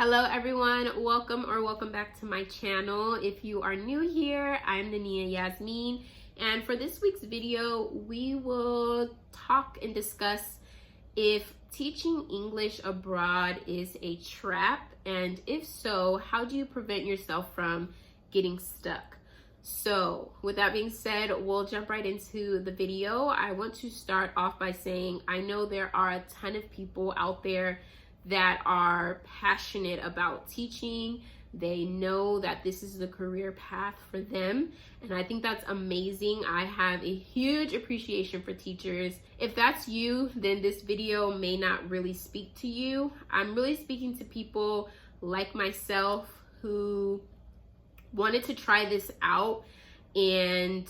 Hello everyone, welcome back to my channel. If you are new here, I'm Nania Yasmin, and for this week's video we will talk and discuss if teaching English abroad is a trap, and if so, how do you prevent yourself from getting stuck? So with that being said, we'll jump right into the video. I want to start off by saying I know there are a ton of people out there that are passionate about teaching. They know that this is the career path for them, and I think that's amazing. I have a huge appreciation for teachers. If that's you, then this video may not really speak to you. I'm really speaking to people like myself who wanted to try this out and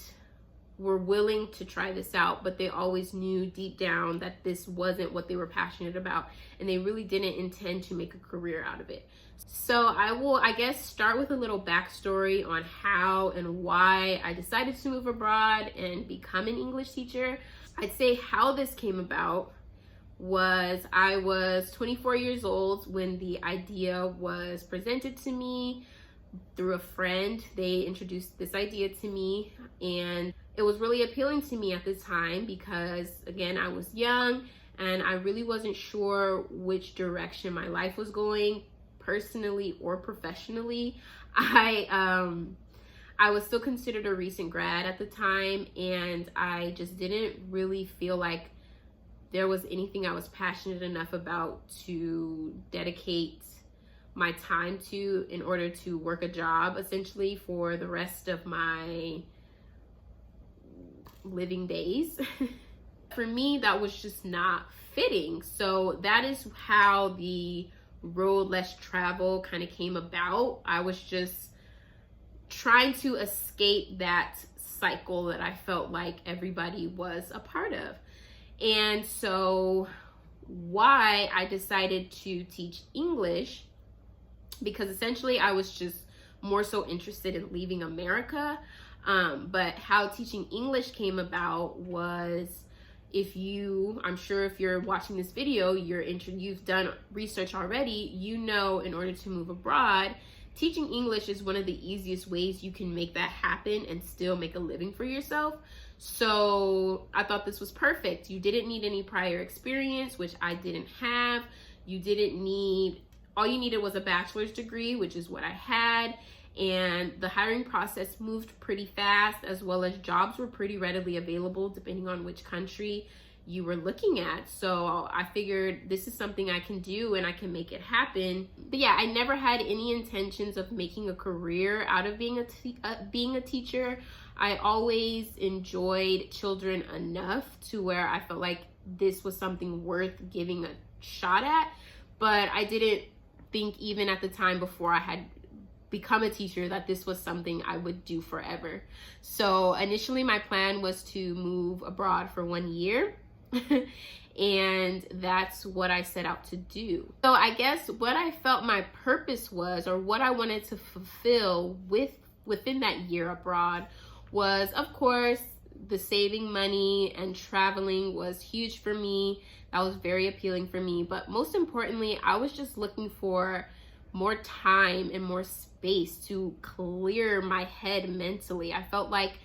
were willing to try this out, but they always knew deep down that this wasn't what they were passionate about, and they really didn't intend to make a career out of it. So I will, I guess, start with a little backstory on how and why I decided to move abroad and become an English teacher. I'd say how this came about was I was 24 years old when the idea was presented to me through a friend. They introduced this idea to me, and it was really appealing to me at the time because, again, I was young and I really wasn't sure which direction my life was going, personally or professionally. I was still considered a recent grad at the time, and I just didn't really feel like there was anything I was passionate enough about to dedicate my time to in order to work a job essentially for the rest of my living days. For me, that was just not fitting. So that is how the road less travel kind of came about. I was just trying to escape that cycle that I felt like everybody was a part of. And so why I decided to teach English, because essentially I was just more so interested in leaving America. But how teaching English came about was, I'm sure if you're watching this video, you've done research already, you know, in order to move abroad, teaching English is one of the easiest ways you can make that happen and still make a living for yourself. So I thought this was perfect. You didn't need any prior experience, which I didn't have. All you needed was a bachelor's degree, which is what I had. And the hiring process moved pretty fast, as well as jobs were pretty readily available depending on which country you were looking at. So I figured this is something I can do and I can make it happen. But yeah, I never had any intentions of making a career out of being a teacher. I always enjoyed children enough to where I felt like this was something worth giving a shot at. But I didn't think, even at the time before I had become a teacher, that this was something I would do forever. So initially my plan was to move abroad for 1 year and that's what I set out to do. So I guess what I felt my purpose was, or what I wanted to fulfill within that year abroad, was, of course, the saving money and traveling was huge for me. That was very appealing for me. But most importantly, I was just looking for more time and more space to clear my head mentally. I felt like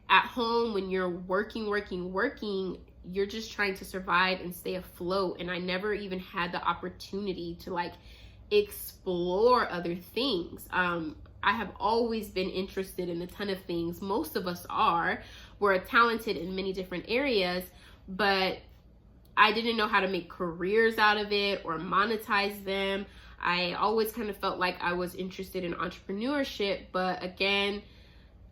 at home, when you're working, you're just trying to survive and stay afloat. And I never even had the opportunity to like explore other things. I have always been interested in a ton of things. Most of us are. We're talented in many different areas, but I didn't know how to make careers out of it or monetize them. I always kind of felt like I was interested in entrepreneurship, but again,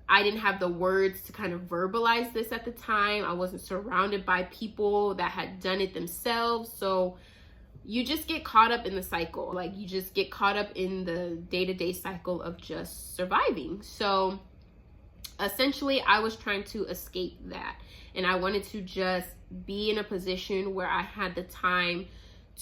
I didn't have the words to kind of verbalize this at the time. I wasn't surrounded by people that had done it themselves. So you just get caught up in the cycle. Like, you just get caught up in the day-to-day cycle of just surviving. So essentially, I was trying to escape that. And I wanted to just be in a position where I had the time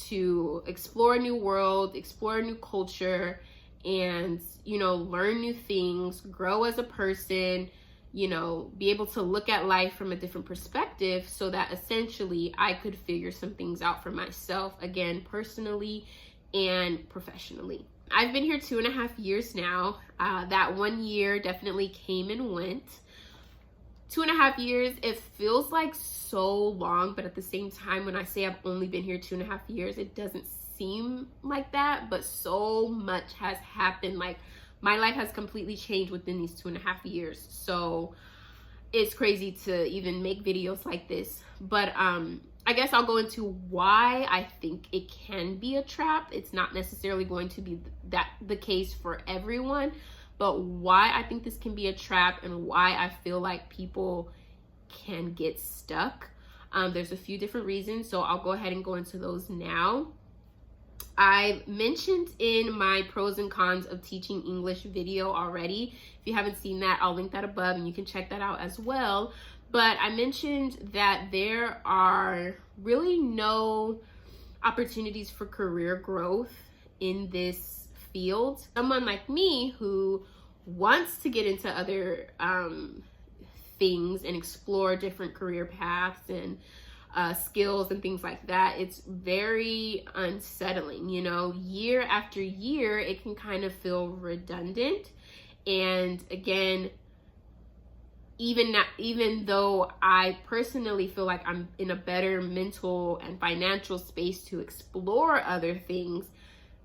to explore a new world, explore a new culture, and, you know, learn new things, grow as a person, you know, be able to look at life from a different perspective, so that essentially I could figure some things out for myself, again, personally and professionally. I've been here 2.5 years now. That 1 year definitely came and went. 2.5 years, it feels like so long, but at the same time, when I say I've only been here 2.5 years, it doesn't seem like that, but so much has happened. Like, my life has completely changed within these 2.5 years. So it's crazy to even make videos like this. But I guess I'll go into why I think it can be a trap. It's not necessarily going to be the case for everyone, but why I think this can be a trap and why I feel like people can get stuck. There's a few different reasons, so I'll go ahead and go into those now. I mentioned in my pros and cons of teaching English video already. If you haven't seen that, I'll link that above and you can check that out as well. But I mentioned that there are really no opportunities for career growth in this field. Someone like me who wants to get into other things and explore different career paths and skills and things like that, it's very unsettling. You know, year after year, it can kind of feel redundant. And again, even though I personally feel like I'm in a better mental and financial space to explore other things,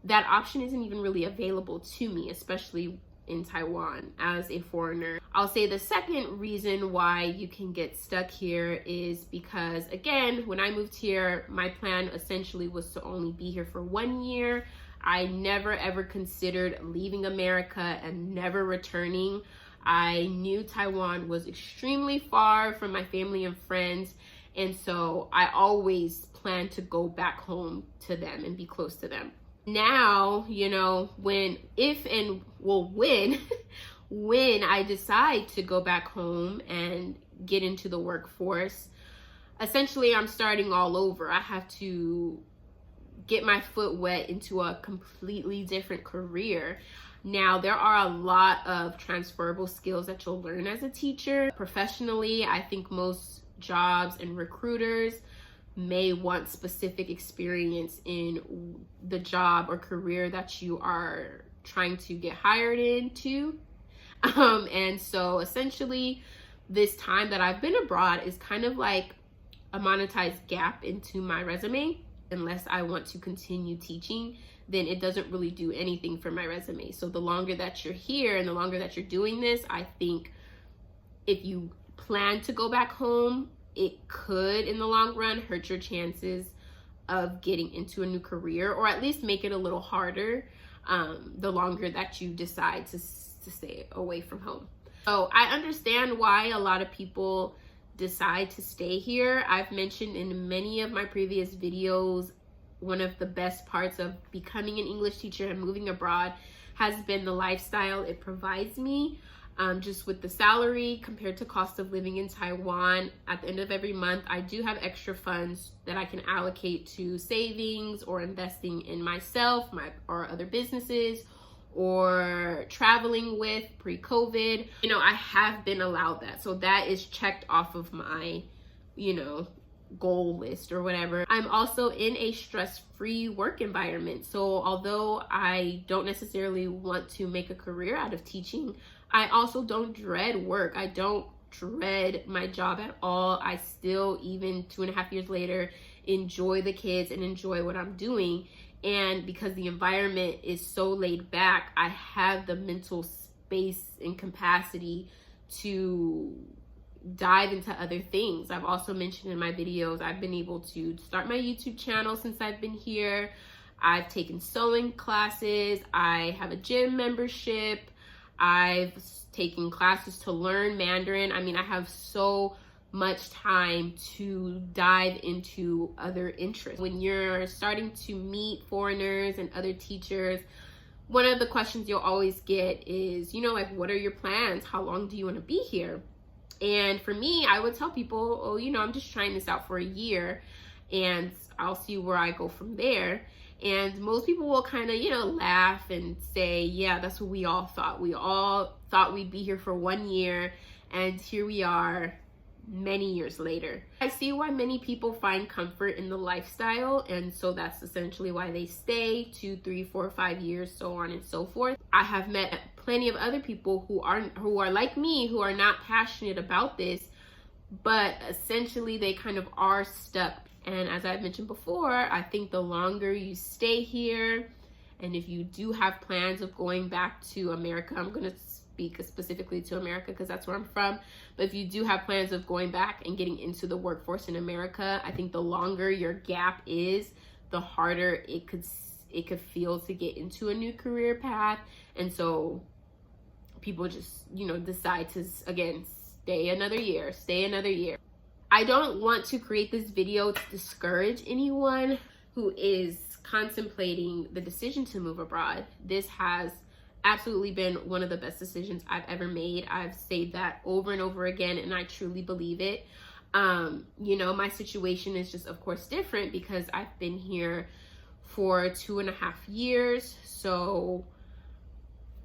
that option isn't even really available to me, especially in Taiwan as a foreigner. I'll say the second reason why you can get stuck here is because, again, when I moved here, my plan essentially was to only be here for 1 year. I never ever considered leaving America and never returning. I knew Taiwan was extremely far from my family and friends, and so I always planned to go back home to them and be close to them. Now, you know, when I decide to go back home and get into the workforce, essentially I'm starting all over. I have to get my foot wet into a completely different career. Now, there are a lot of transferable skills that you'll learn as a teacher. Professionally, I think most jobs and recruiters may want specific experience in the job or career that you are trying to get hired into. And so essentially, this time that I've been abroad is kind of like a monetized gap into my resume. Unless I want to continue teaching, then it doesn't really do anything for my resume. So the longer that you're here and the longer that you're doing this, I think if you plan to go back home, it could, in the long run, hurt your chances of getting into a new career, or at least make it a little harder the longer that you decide to stay away from home. So I understand why a lot of people decide to stay here. I've mentioned in many of my previous videos, one of the best parts of becoming an English teacher and moving abroad has been the lifestyle it provides me. Just with the salary compared to cost of living in Taiwan, at the end of every month, I do have extra funds that I can allocate to savings or investing in myself, or other businesses, or traveling with pre-COVID. You know, I have been allowed that. So that is checked off of my, goal list or whatever. I'm also in a stress-free work environment. So although I don't necessarily want to make a career out of teaching, I also don't dread work. I don't dread my job at all. I still, even 2.5 years later, enjoy the kids and enjoy what I'm doing. And because the environment is so laid back, I have the mental space and capacity to dive into other things. I've also mentioned in my videos, I've been able to start my YouTube channel since I've been here. I've taken sewing classes. I have a gym membership. I've taken classes to learn Mandarin. I mean, I have so much time to dive into other interests. When you're starting to meet foreigners and other teachers, one of the questions you'll always get is, what are your plans? How long do you want to be here? And for me, I would tell people, I'm just trying this out for a year and I'll see where I go from there. And most people will kind of, laugh and say, yeah, that's what we all thought. We all thought we'd be here for 1 year, and here we are many years later. I see why many people find comfort in the lifestyle, and so that's essentially why they stay 2, 3, 4, 5 years, so on and so forth. I have met plenty of other people who are like me, who are not passionate about this, but essentially they kind of are stuck. And as I've mentioned before, I think the longer you stay here, and if you do have plans of going back to America, I'm going to speak specifically to America because that's where I'm from, but if you do have plans of going back and getting into the workforce in America, I think the longer your gap is, the harder it could feel to get into a new career path. And so people just, you know, decide to, again, stay another year. I don't want to create this video to discourage anyone who is contemplating the decision to move abroad. This has absolutely been one of the best decisions I've ever made. I've said that over and over again, and I truly believe it. You know, my situation is just, of course, different because I've been here for 2.5 years. So,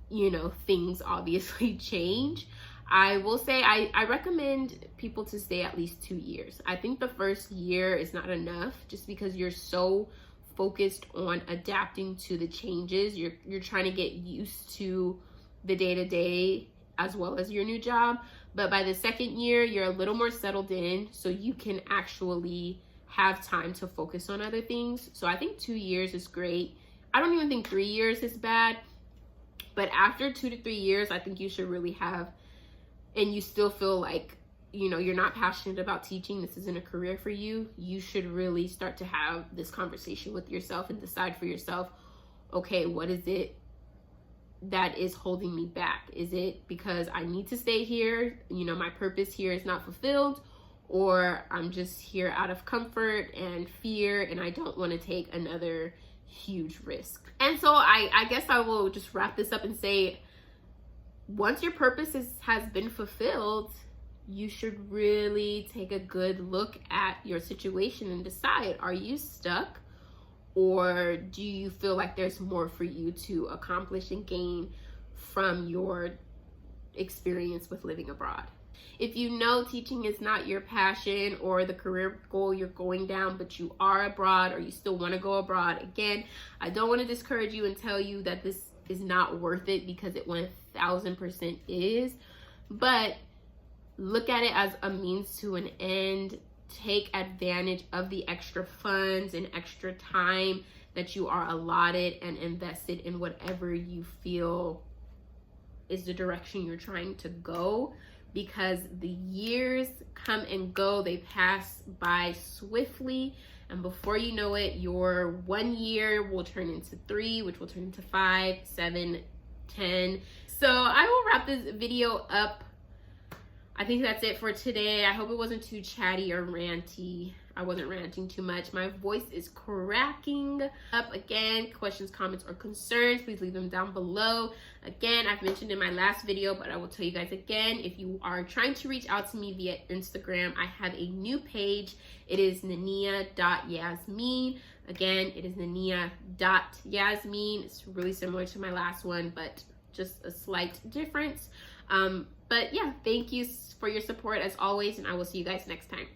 you know, things obviously change. I will say I recommend people to stay at least 2 years. I think the first year is not enough just because you're so focused on adapting to the changes. You're trying to get used to the day-to-day as well as your new job. But by the second year, you're a little more settled in, so you can actually have time to focus on other things. So I think 2 years is great. I don't even think 3 years is bad. But after 2 to 3 years, I think you should really have, and you still feel like, you know, you're not passionate about teaching, this isn't a career for you, you should really start to have this conversation with yourself and decide for yourself, okay, what is it that is holding me back? Is it because I need to stay here, you know, my purpose here is not fulfilled, or I'm just here out of comfort and fear and I don't want to take another huge risk? And so I guess I will just wrap this up and say, once your purpose has been fulfilled, you should really take a good look at your situation and decide, are you stuck, or do you feel like there's more for you to accomplish and gain from your experience with living abroad? If you know teaching is not your passion or the career goal you're going down, but you are abroad or you still want to go abroad, again, I don't want to discourage you and tell you that this is not worth it, because it 1000% is, but look at it as a means to an end. Take advantage of the extra funds and extra time that you are allotted and invested in whatever you feel is the direction you're trying to go, because the years come and go, they pass by swiftly, and before you know it, your 1 year will turn into 3, which will turn into 5, 7, 10. So I will wrap this video up. I think that's it for today. I hope it wasn't too chatty or ranty. I wasn't ranting too much. My voice is cracking up. Again, questions, comments, or concerns, please leave them down below. Again, I've mentioned in my last video, but I will tell you guys again, if you are trying to reach out to me via Instagram, I have a new page. It is nania.yasmin. Again, it is nania.yasmin. It's really similar to my last one, but just a slight difference. But yeah, thank you for your support as always, and I will see you guys next time.